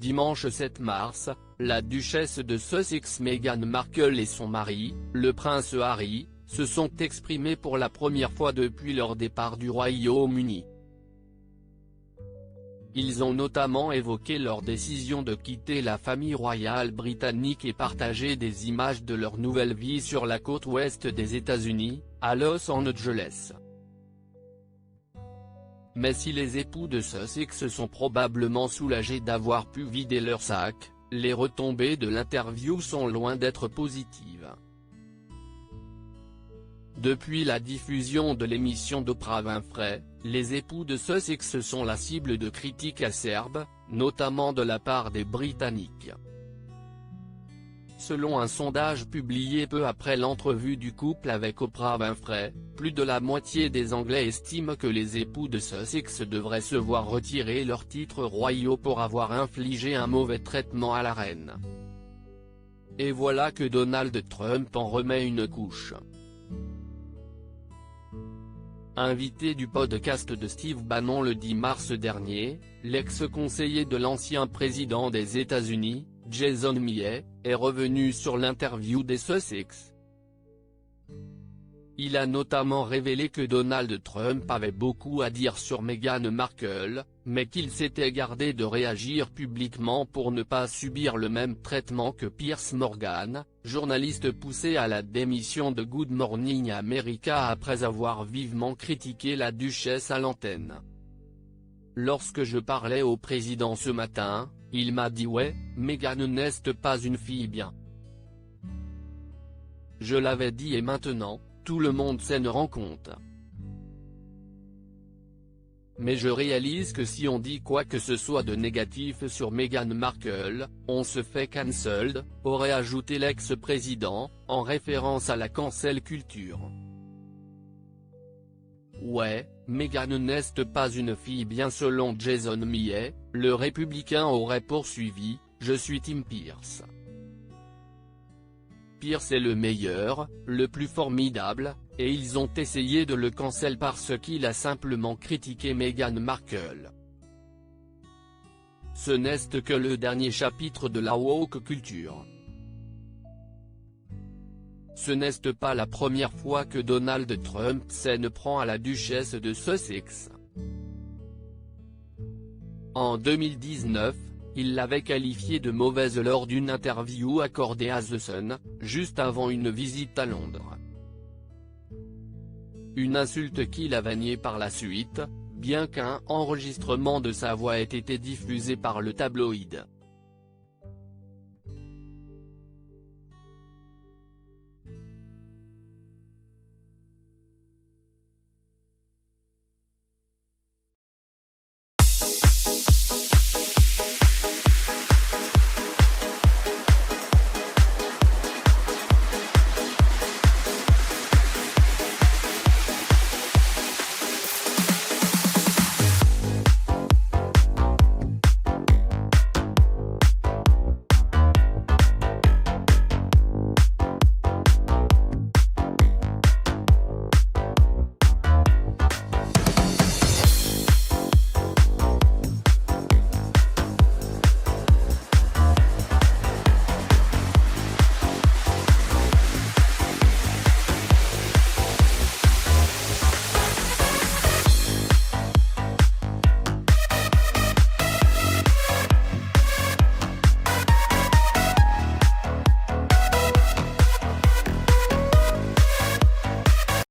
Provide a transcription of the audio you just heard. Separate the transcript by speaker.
Speaker 1: Dimanche 7 mars, la duchesse de Sussex Meghan Markle et son mari, le prince Harry, se sont exprimés pour la première fois depuis leur départ du Royaume-Uni. Ils ont notamment évoqué leur décision de quitter la famille royale britannique et partagé des images de leur nouvelle vie sur la côte ouest des États-Unis, à Los Angeles. Mais si les époux de Sussex sont probablement soulagés d'avoir pu vider leur sac, les retombées de l'interview sont loin d'être positives. Depuis la diffusion de l'émission d'Oprah Winfrey, les époux de Sussex sont la cible de critiques acerbes, notamment de la part des Britanniques. Selon un sondage publié peu après l'entrevue du couple avec Oprah Winfrey, plus de la moitié des Anglais estiment que les époux de Sussex devraient se voir retirer leurs titres royaux pour avoir infligé un mauvais traitement à la reine. Et voilà que Donald Trump en remet une couche. Invité du podcast de Steve Bannon le 10 mars dernier, l'ex-conseiller de l'ancien président des États-Unis, Jason Millet, est revenu sur l'interview des Sussex. Il a notamment révélé que Donald Trump avait beaucoup à dire sur Meghan Markle, mais qu'il s'était gardé de réagir publiquement pour ne pas subir le même traitement que Piers Morgan, journaliste poussé à la démission de Good Morning America après avoir vivement critiqué la duchesse à l'antenne. Lorsque je parlais au président ce matin, il m'a dit ouais, Meghan n'est pas une fille bien. Je l'avais dit et maintenant, tout le monde s'en rend compte. Mais je réalise que si on dit quoi que ce soit de négatif sur Meghan Markle, on se fait cancelled, aurait ajouté l'ex-président, en référence à la cancel culture. Ouais, Meghan n'est pas une fille bien selon Jason Millet, le républicain aurait poursuivi, je suis Team Pierce. Pierce est le meilleur, le plus formidable, et ils ont essayé de le cancel parce qu'il a simplement critiqué Meghan Markle. Ce n'est que le dernier chapitre de la woke culture. Ce n'est pas la première fois que Donald Trump s'en prend à la duchesse de Sussex. En 2019, il l'avait qualifiée de mauvaise lors d'une interview accordée à The Sun, juste avant une visite à Londres. Une insulte qu'il a niée par la suite, bien qu'un enregistrement de sa voix ait été diffusé par le tabloïd.